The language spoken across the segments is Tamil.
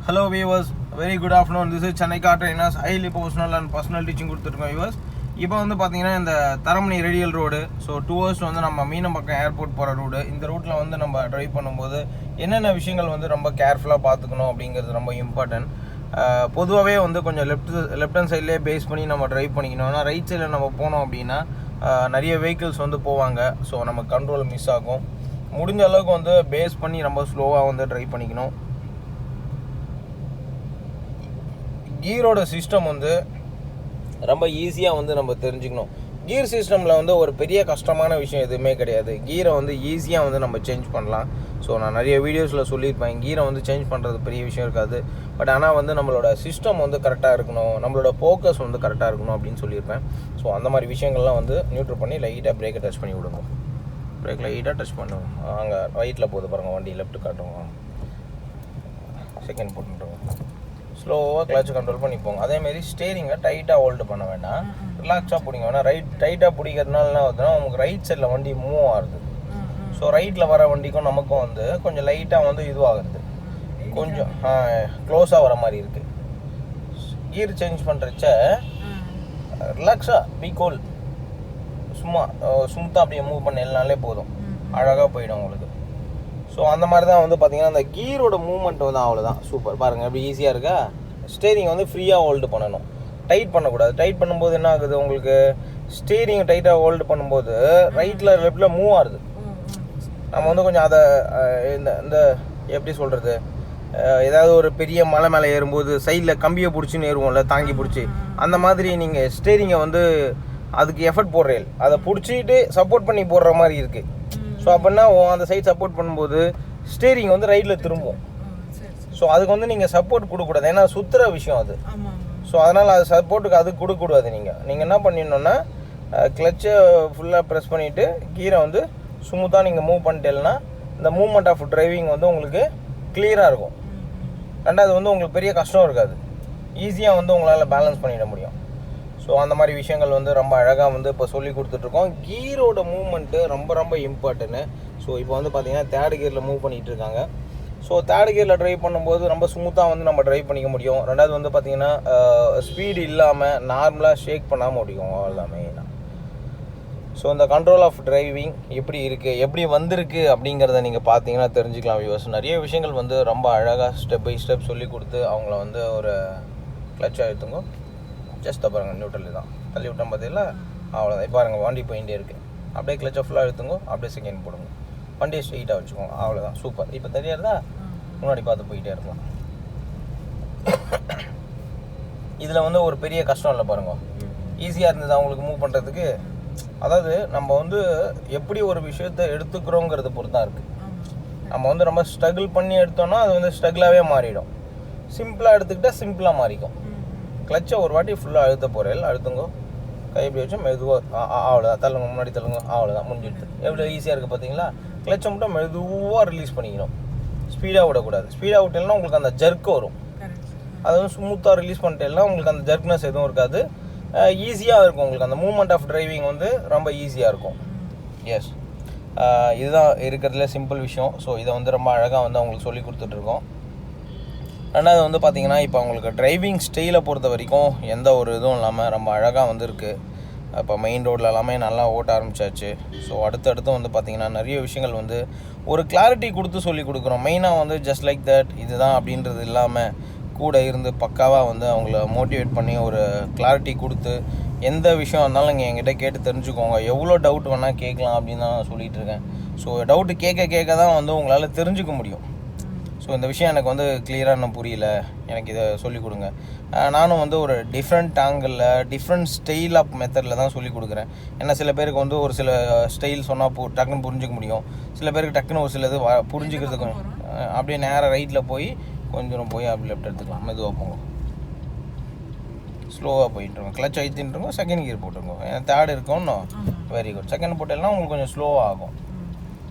Hello viewers, very good afternoon. This is Chennai car trainers, highly professional and personal teaching கொடுத்துருக்கோம் viewers. இப்போ வந்து பார்த்தீங்கன்னா இந்த Taramani radial road, so 2 hours வந்து நம்ம மீனம்பாக்கம் ஏர்போர்ட் போகிற ரோடு. இந்த ரூட்டில் வந்து நம்ம ட்ரைவ் பண்ணும்போது என்னென்ன விஷயங்கள் வந்து ரொம்ப கேர்ஃபுல்லாக பார்த்துக்கணும் அப்படிங்கிறது ரொம்ப இம்பார்ட்டன்ட். பொதுவாகவே வந்து கொஞ்சம் லெஃப்ட் ஹேண்ட் சைட்லேயே பேஸ் பண்ணி நம்ம ட்ரைவ் பண்ணிக்கணும். ஆனால் ரைட் சைடில் நம்ம போனோம் அப்படின்னா நிறைய வெஹிக்கிள்ஸ் வந்து போவாங்க, ஸோ நம்ம கண்ட்ரோல் மிஸ் ஆகும். முடிஞ்ச அளவுக்கு வந்து பேஸ் பண்ணி ரொம்ப ஸ்லோவாக வந்து ட்ரைவ் பண்ணிக்கணும். கீரோட சிஸ்டம் வந்து ரொம்ப ஈஸியாக வந்து நம்ம தெரிஞ்சுக்கணும். கீர் சிஸ்டமில் வந்து ஒரு பெரிய கஷ்டமான விஷயம் எதுவுமே கிடையாது. கீரை வந்து ஈஸியாக வந்து நம்ம சேஞ்ச் பண்ணலாம். ஸோ நான் நிறைய வீடியோஸில் சொல்லியிருப்பேன், கீரை வந்து சேஞ்ச் பண்ணுறது பெரிய விஷயம் இருக்காது. பட் ஆனால் வந்து நம்மளோட சிஸ்டம் வந்து கரெக்டாக இருக்கணும், நம்மளோட ஃபோக்கஸ் வந்து கரெக்டாக இருக்கணும் அப்படின்னு சொல்லியிருப்பேன். ஸோ அந்த மாதிரி விஷயங்கள்லாம் வந்து நியூட்ரல் பண்ணி லைட்டாக பிரேக்கை டச் பண்ணி விடுங்க. பிரேக் லைட்டாக டச் பண்ணுவோம். அங்கே ரைட்டில் போகுது பாருங்கள், வண்டி லெஃப்ட் காட்டுவோம், செகண்ட் போட்டுருவோம். ஸ்லோவாக கிளச் கண்ட்ரோல் பண்ணி போங்க. அதேமாரி ஸ்டேரிங்கை டைட்டாக ஹோல்டு பண்ண வேண்டாம், ரிலாக்ஸாக பிடிங்க. வேணா டைட்டாக பிடிக்கிறதுனால என்ன ஆகுதுன்னா உங்களுக்கு ரைட் சைடில் வண்டி மூவ் ஆகுது. ஸோ ரைட்டில் வர வண்டிக்கும் நமக்கும் வந்து கொஞ்சம் லைட்டாக வந்து இதுவாகுது, கொஞ்சம் க்ளோஸாக வர மாதிரி இருக்குது. கீர் சேஞ்ச் பண்ணுறச்ச ரிலாக்ஸாக பி கோல், ஸ்மூத்தாக அப்படியே மூவ் பண்ணனாலே போதும், அழகாக போயிடும் உங்களுக்கு. ஸோ அந்த மாதிரி தான் வந்து பார்த்திங்கன்னா அந்த கீரோட மூவ்மெண்ட் வந்து அவ்வளோதான். சூப்பர் பாருங்கள், எப்படி ஈஸியாக இருக்கா. ஸ்டேரிங் வந்து ஃப்ரீயாக ஹோல்டு பண்ணணும், டைட் பண்ணக்கூடாது. டைட் பண்ணும்போது என்ன ஆகுது, உங்களுக்கு ஸ்டேரிங் டைட்டாக ஹோல்டு பண்ணும்போது ரைட்டில் லெஃப்டில் மூவ் ஆகுது. நம்ம வந்து கொஞ்சம் அதை இந்த எப்படி சொல்கிறது, ஏதாவது ஒரு பெரிய மலை மேலே ஏறும்போது சைடில் கம்பியை பிடிச்சின்னு ஏறுவோம்ல, தாங்கி பிடிச்சி, அந்த மாதிரி நீங்கள் ஸ்டேரிங்கை வந்து அதுக்கு எஃபர்ட் போடுறேன், அதை பிடிச்சிட்டு சப்போர்ட் பண்ணி போடுற மாதிரி இருக்குது. ஸோ அப்படின்னா அந்த சைட் சப்போர்ட் பண்ணும்போது ஸ்டேரிங் வந்து ரைட்டில் திரும்பும். ஸோ அதுக்கு வந்து நீங்கள் சப்போர்ட் கொடுக்கக்கூடாது, ஏன்னா சுற்றுற விஷயம் அது. ஸோ அதனால் அது சப்போர்ட்டுக்கு அது கொடுக்கக்கூடாது. நீங்கள் என்ன பண்ணிடணுன்னா கிளச்சை ஃபுல்லாக ப்ரெஸ் பண்ணிவிட்டு கீரை வந்து ஸ்மூத்தாக நீங்கள் மூவ் பண்ணிட்டேன்னா இந்த மூவ்மெண்ட் ஆஃப் டிரைவிங் வந்து உங்களுக்கு கிளியராக இருக்கும். ரெண்டாவது வந்து உங்களுக்கு பெரிய கஷ்டம் இருக்காது, ஈஸியாக வந்து உங்களால் பேலன்ஸ் பண்ணிட முடியும். ஸோ அந்த மாதிரி விஷயங்கள் வந்து ரொம்ப அழகாக வந்து இப்போ சொல்லி கொடுத்துட்ருக்கோம். கீரோட மூவ்மெண்ட்டு ரொம்ப ரொம்ப இம்பார்ட்டன்ட்டு. ஸோ இப்போ வந்து பார்த்திங்கன்னா தேர்ட் கியரில் மூவ் பண்ணிகிட்டு இருக்காங்க. ஸோ தேர்ட் கியரில் ட்ரைவ் பண்ணும்போது ரொம்ப ஸ்மூத்தாக வந்து நம்ம ட்ரைவ் பண்ணிக்க முடியும். ரெண்டாவது வந்து பார்த்திங்கன்னா ஸ்பீடு இல்லாமல் நார்மலாக ஷேக் பண்ணாமல் முடியும் எல்லாமே. ஸோ இந்த கண்ட்ரோல் ஆஃப் டிரைவிங் எப்படி இருக்குது, எப்படி வந்திருக்கு அப்படிங்கிறத நீங்கள் பார்த்தீங்கன்னா தெரிஞ்சுக்கலாம் வியூவர்ஸ். நிறைய விஷயங்கள் வந்து ரொம்ப அழகாக ஸ்டெப் பை ஸ்டெப் சொல்லி கொடுத்து அவங்கள வந்து ஒரு கிளச்சாக எடுத்துங்க. ஜஸ்ட் பாருங்கள், நியூட்ரல் தான் தள்ளி விட்டோம் பார்த்தீங்களா, அவ்வளோதான். இப்போ பாருங்கள் வண்டி போயிட்டே இருக்குது, அப்படியே கிளச்சை ஃபுல்லாக எடுத்துங்க, அப்படியே செகண்ட் போடுங்க, வண்டியை ஸ்ட்ரெயிட்டாக வச்சுக்கோங்க, அவ்வளோதான். சூப்பர். இப்போ தெரியாதா, முன்னாடி பார்த்து போயிட்டே இருக்கலாம். இதில் வந்து ஒரு பெரிய கஷ்டம் இல்லை பாருங்கள், ஈஸியாக இருந்தது அவங்களுக்கு மூவ் பண்ணுறதுக்கு. அதாவது நம்ம வந்து எப்படி ஒரு விஷயத்தை எடுத்துக்கிறோங்கிறத பொறுத்து தான் இருக்குது. நம்ம வந்து ரொம்ப ஸ்ட்ரகிள் பண்ணி எடுத்தோன்னா அது வந்து ஸ்ட்ரகிளாகவே மாறிடும். சிம்பிளாக எடுத்துக்கிட்டால் சிம்பிளாக மாறிக்கும். கிளச்சை ஒரு வாட்டி ஃபுல்லாக அழுத்த போகிறேன், அழுத்துங்க, கை எப்படி வச்சு மெதுவாக, அவ்வளோதான். தள்ளுங்க, முன்னாடி தள்ளுங்க, அவ்வளோதான், முடிஞ்சிடுது. எவ்வளோ ஈஸியாக இருக்குது பார்த்தீங்களா. கிளச்சை மட்டும் மெதுவாக ரிலீஸ் பண்ணிக்கணும், ஸ்பீடாக விடக்கூடாது. ஸ்பீடாக விட்டேன்னா உங்களுக்கு அந்த ஜர்க்கு வரும், அது வந்து ஸ்மூத்தாக ரிலீஸ் பண்ணிட்டேன்னா உங்களுக்கு அந்த ஜர்க்னஸ் எதுவும் இருக்காது, ஈஸியாக இருக்கும். உங்களுக்கு அந்த மூவ்மெண்ட் ஆஃப் டிரைவிங் வந்து ரொம்ப ஈஸியாக இருக்கும். எஸ், இதுதான் இருக்கிறதுல சிம்பிள் விஷயம். ஸோ இதை வந்து ரொம்ப அழகாக வந்து அவங்களுக்கு சொல்லி கொடுத்துட்ருக்கோம். ரெண்டாவது வந்து பார்த்திங்கன்னா இப்போ அவங்களுக்கு டிரைவிங் ஸ்டைலை பொறுத்த வரைக்கும் எந்த ஒரு இதுவும் இல்லாமல் ரொம்ப அழகாக வந்துருக்கு. இப்போ மெயின் ரோட்டில் எல்லாமே நல்லா ஓட்ட ஆரம்பிச்சாச்சு. ஸோ அடுத்தடுத்து வந்து பார்த்திங்கன்னா நிறைய விஷயங்கள் வந்து ஒரு கிளாரிட்டி கொடுத்து சொல்லி கொடுக்குறோம். மெயினாக வந்து ஜஸ்ட் லைக் தட் இதுதான் அப்படின்றது இல்லாமல் கூட இருந்து பக்காவாக வந்து அவங்கள மோட்டிவேட் பண்ணி ஒரு கிளாரிட்டி கொடுத்து எந்த விஷயம் இருந்தாலும் நீங்கள் என்கிட்ட கேட்டு தெரிஞ்சுக்கோங்க, எவ்வளோ டவுட் வேணால் கேட்கலாம் அப்படின்னு தான் நான் சொல்லிகிட்டு இருக்கேன். ஸோ டவுட்டு கேட்க தான் வந்து உங்களால் தெரிஞ்சுக்க முடியும். ஸோ இந்த விஷயம் எனக்கு வந்து கிளியராக இன்னும் புரியல, எனக்கு இதை சொல்லிக் கொடுங்க. நானும் வந்து ஒரு டிஃப்ரெண்ட் ஆங்கிளில் டிஃப்ரெண்ட் ஸ்டைல் ஆஃப் மெத்தடில் தான் சொல்லிக் கொடுக்குறேன். ஏன்னா சில பேருக்கு வந்து ஒரு சில ஸ்டைல் சொன்னால் டக்குன்னு புரிஞ்சிக்க முடியும், சில பேருக்கு டக்குன்னு ஒரு சில இது புரிஞ்சிக்கிறதுக்கு அப்படியே நேராக ரைட்டில் போய் கொஞ்சம் போய் அப்படி லெஃப்ட் எடுத்துக்கலாம், மெதுவாக போங்க, ஸ்லோவாக போயிட்டுருங்க, கிளச் அழுத்தின்ட்டுருங்க, செகண்ட் கியர் போட்டுருங்க. ஏன்னா தேர்ட் இருக்கோன்னு, வெரி குட். செகண்ட் போட்டேன்னா உங்களுக்கு கொஞ்சம் ஸ்லோவாக ஆகும்,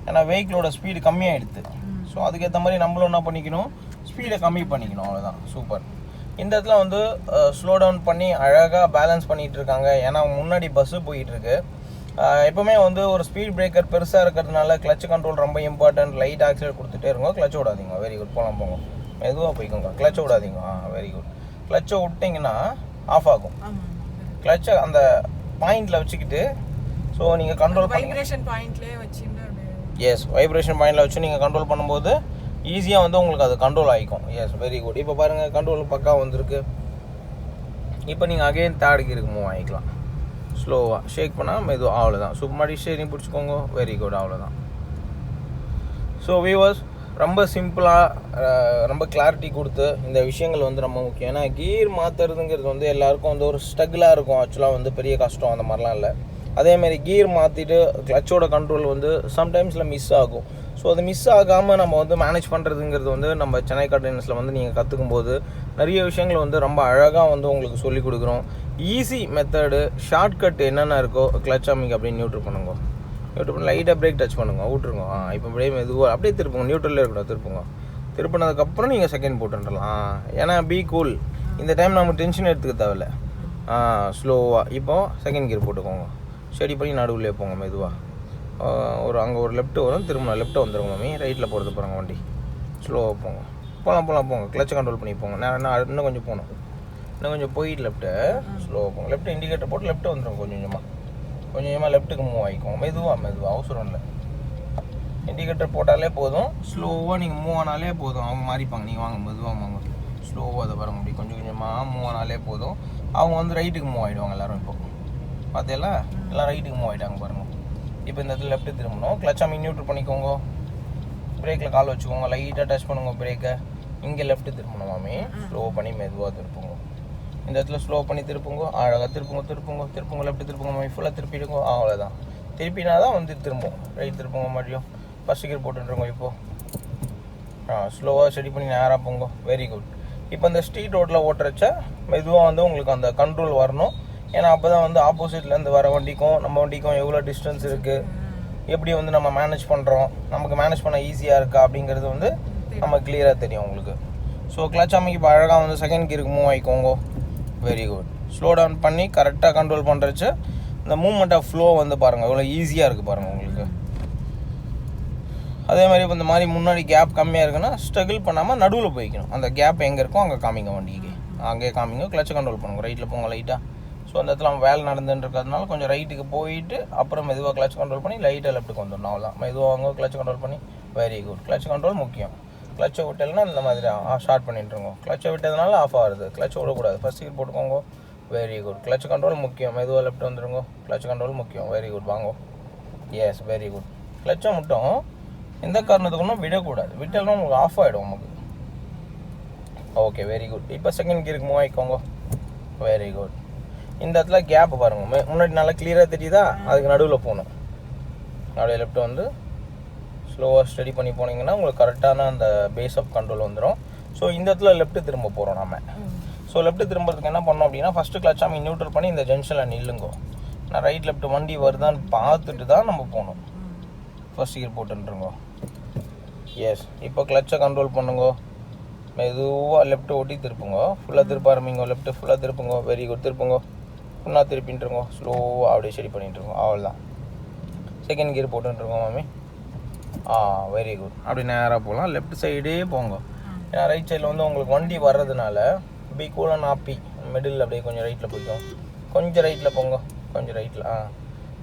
ஏன்னா வெஹிக்கிளோட ஸ்பீடு கம்மியாகிடுது. ஸோ அதுக்கேற்ற மாதிரி நம்மளும் என்ன பண்ணிக்கணும், ஸ்பீடை கம்மி பண்ணிக்கணும், அவ்வளோதான். சூப்பர். இந்த இடத்துல வந்து ஸ்லோ டவுன் பண்ணி அழகாக பேலன்ஸ் பண்ணிகிட்டு இருக்காங்க, ஏன்னா முன்னாடி பஸ்ஸு போயிட்டுருக்கு. எப்போவுமே வந்து ஒரு ஸ்பீட் பிரேக்கர் பெருசாக இருக்கிறதுனால கிளச் கண்ட்ரோல் ரொம்ப இம்பார்ட்டன்ட். லைட் ஆக்சிலேட் கொடுத்துட்டே இருங்க, கிளச் விடாதீங்க. வெரி குட், போகலாம் போங்க. மெதுவாக போய்க்கோங்க, கிளச்சை விடாதீங்க. Very good. கிளச்சை விட்டிங்கன்னா ஆஃப் ஆகும். கிளச்சை அந்த பாயிண்டில் வச்சுக்கிட்டு ஸோ நீங்கள் கண்ட்ரோல் வைப்ரேஷன் பாயிண்ட்லேயே வச்சுன்னா எஸ் வைப்ரேஷன் பாயிண்டில் வச்சு நீங்கள் கண்ட்ரோல் பண்ணும்போது ஈஸியாக வந்து உங்களுக்கு அது கண்ட்ரோல் ஆகிக்கும். S very good. இப்போ பாருங்கள் கண்ட்ரோல் பக்கா வந்திருக்கு. இப்போ நீங்கள் அகைன் தேர்ட் கியருக்கு மூவ் ஆகிக்கலாம். ஸ்லோவாக ஷேக் பண்ணால் மெதுவாக, அவ்வளோதான். சும்மாடி ஸ்டேரிங் பிடிச்சிக்கோங்க. வெரி குட், அவ்வளோதான். ஸோ வியூவர்ஸ், ரொம்ப சிம்பிளாக ரொம்ப கிளாரிட்டி கொடுத்து இந்த விஷயங்கள் வந்து ரொம்ப முக்கியம். ஏன்னா கியர் மாற்றுறதுங்கிறது வந்து எல்லாருக்கும் வந்து ஒரு ஸ்ட்ரகிளாக இருக்கும். ஆக்சுவலாக வந்து பெரிய கஷ்டம் அந்த மாதிரிலாம் இல்லை. அதேமாதிரி கியர் மாற்றிட்டு கிளச்சோட கண்ட்ரோல் வந்து சம்டைம்ஸில் மிஸ் ஆகும். ஸோ அது மிஸ் ஆகாமல் நம்ம வந்து மேனேஜ் பண்ணுறதுங்கிறது வந்து நம்ம சென்னை கண்டெய்னர்ஸில் வந்து நீங்கள் கற்றுக்கும் போது நிறைய விஷயங்கள் வந்து ரொம்ப அழகாக வந்து உங்களுக்கு சொல்லிக் கொடுக்குறோம். ஈஸி மெத்தடு, ஷார்ட்கட் என்னென்ன இருக்கோ கிளச் அமிங் அப்படியே நியூட்ரல் பண்ணுங்க. நியூட்ரல் பண்ணி லைட்டாக பிரேக் டச் பண்ணுங்க, விட்ருங்க. இப்போ அப்படியே மெதுவாக அப்படியே திருப்புங்க, நியூட்ரலில் இருக்கணும், திருப்புங்க. திருப்பினதுக்கப்புறம் நீங்கள் செகண்ட் போட்டுடலாம். ஏன்னா பி கூல், இந்த டைம் நம்ம டென்ஷன் எடுத்துக்க தேவையில்ல. ஸ்லோவாக இப்போது செகண்ட் கியர் போட்டுக்கோங்க. ஸ்டடி பண்ணி நடுவில் போங்க மெதுவாக. ஒரு அங்கே ஒரு லெஃப்ட்டு வரும், திரும்ப லெஃப்ட்டு வந்துடுங்க மாமி. ரைட்டில் போகிறது பாருங்க வண்டி. ஸ்லோவாக போங்க, போங்க. கிளச்சை கண்ட்ரோல் பண்ணி போங்க. நான் இன்னும் கொஞ்சம் போகணும், இன்னும் கொஞ்சம் போயிட்டு லெஃப்ட்டு ஸ்லோவாக போங்க. லெஃப்ட்டு இண்டிகேட்டர் போட்டு லெஃப்ட்டு வந்துடும். கொஞ்சம் கொஞ்சமாக லெஃப்ட்டுக்கு மூவ் ஆகிக்கோங்க. மெதுவாக அவசரம் இல்லை. இண்டிகேட்டர் போட்டாலே போதும். ஸ்லோவாக நீங்கள் மூவ் ஆனாலே போதும். அவங்க மாறிப்பாங்க, நீங்கள் வாங்க மெதுவாக வாங்க. ஸ்லோவாக அதை பாருங்க, அப்படி கொஞ்சம் கொஞ்சமாக மூவ் ஆனாலே போதும். அவங்க வந்து ரைட்டுக்கு மூவ் ஆகிடுவாங்க எல்லோரும். இப்போ பார்த்தீங்களா, எல்லாம் ரைட்டுக்கு மூவ் ஆகிட்டாங்க பாருங்கள். இப்போ இந்த இடத்துல லெஃப்ட்டு திரும்பணும். கிளச் அமிங் நியூட்ரல் பண்ணிக்கோங்க. பிரேக்கில் கால் வச்சுக்கோங்க, லைட்டாக டச் பண்ணுங்க பிரேக்கை. இங்கே லெஃப்ட்டு திரும்பணும் மாமி. ஸ்லோ பண்ணி மெதுவாக திருப்புங்க. இந்த இடத்துல ஸ்லோ பண்ணி திருப்புங்க, அழகாக திருப்புங்க. லெஃப்ட்டு திருப்புங்க மாமி, ஃபுல்லாக திருப்பிடுங்க. அவ்வளோதான். திருப்பினா தான் வந்து திரும்பும். ரைட் திருப்புங்க மறுபடியும். ஃபஸ்ட் கியர் போட்டுருங்க. இப்போது ஸ்லோவாக ஸ்டடி பண்ணி நேராக போங்க. Very good. இப்போ இந்த ஸ்ட்ரீட் ரோட்டில் ஓட்டுறச்ச மெதுவாக வந்து உங்களுக்கு அந்த கண்ட்ரோல் வரணும். ஏன்னா அப்போ தான் வந்து ஆப்போசிட்லேருந்து வர வண்டிக்கும் நம்ம வண்டிக்கும் எவ்வளோ டிஸ்டன்ஸ் இருக்குது, எப்படி வந்து நம்ம மேனேஜ் பண்ணுறோம், நமக்கு மேனேஜ் பண்ண ஈஸியாக இருக்கா அப்படிங்கிறது வந்து நம்ம கிளியராக தெரியும் உங்களுக்கு. ஸோ கிளச் அமைக்கு இப்போ அழகாக வந்து செகண்ட் கியருக்கு மூவ் ஆகிக்கோங்க. Very good. ஸ்லோ டவுன் பண்ணி கரெக்டாக கண்ட்ரோல் பண்ணுறச்சு இந்த மூவ்மெண்ட் ஆஃப் ஃப்ளோ வந்து பாருங்கள் எவ்வளோ ஈஸியாக இருக்குது பாருங்கள் உங்களுக்கு. அதே மாதிரி இப்போ இந்த மாதிரி முன்னாடி கேப் கம்மியாக இருக்குன்னா ஸ்ட்ரகிள் பண்ணாமல் நடுவில் போய்க்கணும். அந்த கேப் எங்கே இருக்கோ அங்கே காமிங்க வண்டிக்கு, அங்கேயே காமிங்க. கிளச்சை கண்ட்ரோல் பண்ணுங்க. ரைட்டில் போங்க லைட்டாக. ஸோ அந்த இடத்துல வேலை நடந்துட்டு இருக்கிறதுனால கொஞ்சம் ரைட்டுக்கு போயிட்டு அப்புறம் மெதுவாக கிளச் கண்ட்ரோல் பண்ணி லைட்டாக லெஃப்ட்டுக்கு வந்துடணும். அவ்வளோதான். மெதுவாக வாங்க, கிளச் கண்ட்ரோல் பண்ணி. Very good. கிளச் கண்ட்ரோல் முக்கியம். கிளச்சை விட்டலைன்னா இந்த மாதிரி ஸ்டார்ட் பண்ணிட்டுருங்க. கிளச்சை விட்டதுனால ஆஃப் ஆகுது. கிளச்சை விடக்கூடாது. ஃபஸ்ட் கியர் போட்டுக்கோங்க. Very good. கிளச் கண்ட்ரோல் முக்கியம். மெதுவாக லெஃப்ட் வந்துடுங்க. கிளச் கண்ட்ரோல் முக்கியம். Very good. வாங்க. Yes very good. கிளச்சை மட்டும் எந்த காரணத்துக்குன்னு விடக்கூடாது. விட்டாலும் உங்களுக்கு ஆஃப் ஆகிடும் நமக்கு. Okay very good. இப்போ செகண்ட் கியருக்கு மூவ் ஆகிக்கோங்க. Very good. இந்த இடத்துல கேப் பாருங்கள், முன்னாடி நல்லா கிளியராக தெரியுதா, அதுக்கு நடுவில் போகணும். அப்படியே லெஃப்ட் வந்து ஸ்லோவாக ஸ்டடி பண்ணி போனீங்கன்னா உங்களுக்கு கரெக்டான அந்த பேஸ் ஆஃப் கண்ட்ரோல் வந்துடும். ஸோ இந்த இடத்துல லெஃப்ட்டு திரும்ப போகிறோம் நம்ம. ஸோ லெஃப்ட்டு திரும்புறதுக்கு என்ன பண்ணோம் அப்படின்னா ஃபஸ்ட்டு கிளச் அமிங் நியூட்ரல் பண்ணி இந்த ஜங்ஷனில் நில்லுங்க. நான் ரைட் லெஃப்ட் வண்டி வருதான்னு பார்த்துட்டு தான் நம்ம போகணும். ஃபஸ்ட் கியர் போட்டுருங்க. எஸ். இப்போ கிளச்சை கண்ட்ரோல் பண்ணுங்க. மெதுவாக லெஃப்ட்டு ஓட்டி திருப்புங்க. ஃபுல்லாக திருப்ப ஆரம்பிங்க. லெஃப்ட்டு ஃபுல்லாக திருப்புங்க. Very good. திருப்புங்க. ஃபுல்லாக திருப்பின்ட்டுருங்க. ஸ்லோவாக அப்படியே ஸ்டடி பண்ணிட்டுருங்க. அவ்வளோதான். செகண்ட் கியர் போட்டுருங்க மாமி. Very good. அப்படி நேராக போகலாம். லெஃப்ட் சைடே போங்க. ஏன்னா ரைட் சைடில் வந்து உங்களுக்கு வண்டி வர்றதுனால பி கூலன் ஆப்பி மிடில் அப்படியே கொஞ்சம் ரைட்டில் போய்க்கும். கொஞ்சம் ரைட்டில் போங்க. கொஞ்சம் ரைட்டில்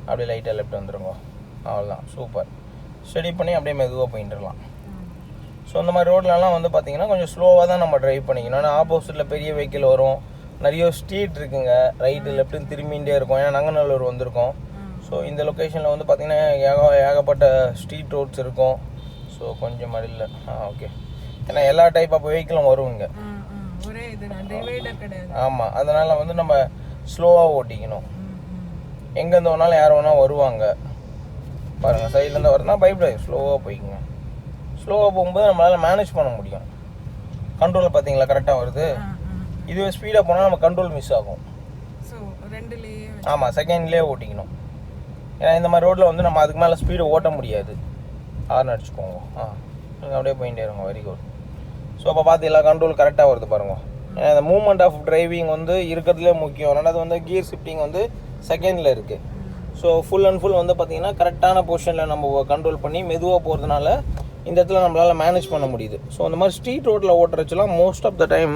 அப்படியே லைட்டாக லெஃப்ட் வந்துடுங்க. அவ்வளோதான். சூப்பர். ஸ்டடி பண்ணி அப்படியே மெதுவாக போயிட்டுருலாம். ஸோ இந்த மாதிரி ரோட்லலாம் வந்து பார்த்திங்கன்னா கொஞ்சம் ஸ்லோவாக தான் நம்ம ட்ரைவ் பண்ணிக்கணும். ஏன்னா ஆப்போசிட்டில் பெரிய வெஹிக்கிள் வரும், நிறைய ஸ்ட்ரீட் இருக்குங்க, ரைட்டு லெஃப்ட்டுன்னு திரும்பிகிட்டே இருக்கும். ஏன்னா நங்கநல்லூர் வந்திருக்கோம். ஸோ இந்த லொக்கேஷனில் வந்து பார்த்திங்கன்னா ஏகப்பட்ட ஸ்ட்ரீட் ரோட்ஸ் இருக்கும். ஸோ கொஞ்சம் மடியில் ஓகே. ஏன்னா எல்லா டைப் ஆஃப் வெஹிக்கிளும் வருவீங்க. ஆமாம். அதனால் வந்து நம்ம ஸ்லோவாக ஓட்டிக்கணும். எங்கேருந்து வேணாலும் யார் வேணால் வருவாங்க பாருங்கள். சைட்லேருந்து வரனா பயப்படாது, ஸ்லோவாக போய்க்குங்க. ஸ்லோவாக போகும்போது நம்மளால் மேனேஜ் பண்ண முடியும். கண்ட்ரோலில் பார்த்தீங்களா கரெக்டாக வருது. இதுவே ஸ்பீடாக போனால் நம்ம கண்ட்ரோல் மிஸ் ஆகும். ஆமாம், செகண்ட்லேயே ஓட்டிக்கணும். ஏன்னா இந்த மாதிரி ரோட்டில் வந்து நம்ம அதுக்கு மேலே ஸ்பீடு ஓட்ட முடியாது. ஹார்ன் அடிச்சுக்கோங்க. நீங்கள் அப்படியே போயிட்டே இருங்க. Very good. ஸோ அப்போ பார்த்து எல்லா கண்ட்ரோல் கரெக்டாக வருது பாருங்க. ஏன்னா இந்த மூவ்மெண்ட் ஆஃப் டிரைவிங் வந்து இருக்கிறதுலே முக்கியம். ரெண்டாவது வந்து கியர் ஷிஃப்டிங் வந்து செகண்டில் இருக்குது. ஸோ ஃபுல் அண்ட் ஃபுல் வந்து பார்த்திங்கன்னா கரெக்டான பொசிஷனில் நம்ம கண்ட்ரோல் பண்ணி மெதுவாக போகிறதுனால இந்த இடத்துல நம்மளால் மேனேஜ் பண்ண முடியுது. ஸோ அந்த மாதிரி ஸ்ட்ரீட் ரோட்டில் ஓட்டுறச்சுலாம் most of the time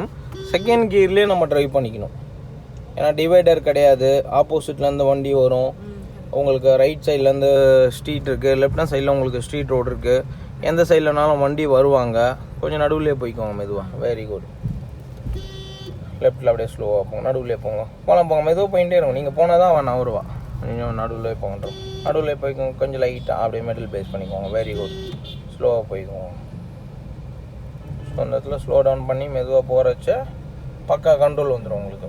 second கியர்லேயே நம்ம ட்ரைவ் பண்ணிக்கணும். ஏன்னா டிவைடர் கிடையாது, ஆப்போசிட்லேருந்து வண்டி வரும், உங்களுக்கு ரைட் சைட்லேருந்து ஸ்ட்ரீட் இருக்குது, லெஃப்ட் ஹேண்ட் சைடில் உங்களுக்கு ஸ்ட்ரீட் ரோடு இருக்குது, எந்த சைட்லனாலும் வண்டி வருவாங்க. கொஞ்சம் நடுவுலேயே போய்க்கோங்க மெதுவாக. Very good. லெஃப்ட்டில் அப்படியே ஸ்லோவாக போங்க, நடுவுலேயே போங்க, போங்க மெதுவாக போயிட்டே இருக்கும். நீங்கள் போனால் தான் அவன் நவருவா. கொஞ்சம் நடுவில் போங்கன்றோம், நடுவில் போய்க்கோங்க, கொஞ்சம் லைட்டாக அப்படியே மெடல் பேஸ் பண்ணிக்கோங்க. Very good. ஸ்லோவாக போய்க்கோங்க. ஸோ அந்த இடத்துல ஸ்லோ டவுன் பண்ணி மெதுவாக போகிறச்ச பக்கா கண்ட்ரோல் வந்துடும் உங்களுக்கு.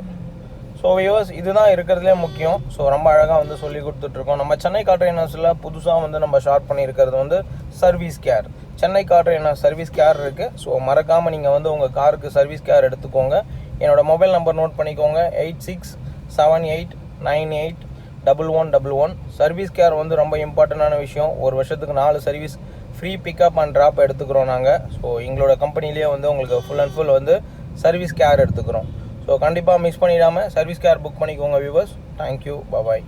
ஸோ வியூவர்ஸ், இதுதான் இருக்கிறதுலே முக்கியம். ஸோ ரொம்ப அழகாக வந்து சொல்லி கொடுத்துட்ருக்கோம். நம்ம சென்னை கார் ட்ரெயினர்ஸில் புதுசாக வந்து நம்ம ஷார்ட் பண்ணியிருக்கிறது வந்து service care. Chennai car trainer service care இருக்குது. ஸோ மறக்காமல் நீங்கள் வந்து உங்கள் காருக்கு சர்வீஸ் கேர் எடுத்துக்கோங்க. என்னோடய மொபைல் நம்பர் நோட் பண்ணிக்கோங்க, 8678981111. சர்வீஸ் கேர் வந்து ரொம்ப இம்பார்ட்டண்டான விஷயம். ஒரு வருஷத்துக்கு 4 service free pickup and drop எடுத்துக்கிறோம் நாங்கள். ஸோ எங்களோட கம்பெனிலேயே வந்து உங்களுக்கு ஃபுல் அண்ட் ஃபுல் வந்து சர்வீஸ் கேர் எடுத்துக்கிறோம். ஸோ கண்டிப்பாக மிஸ் பண்ணிடாமல் சர்வீஸ் கேர் புக் பண்ணிக்கோங்க வியூவர்ஸ். தேங்க்யூ, பாய்.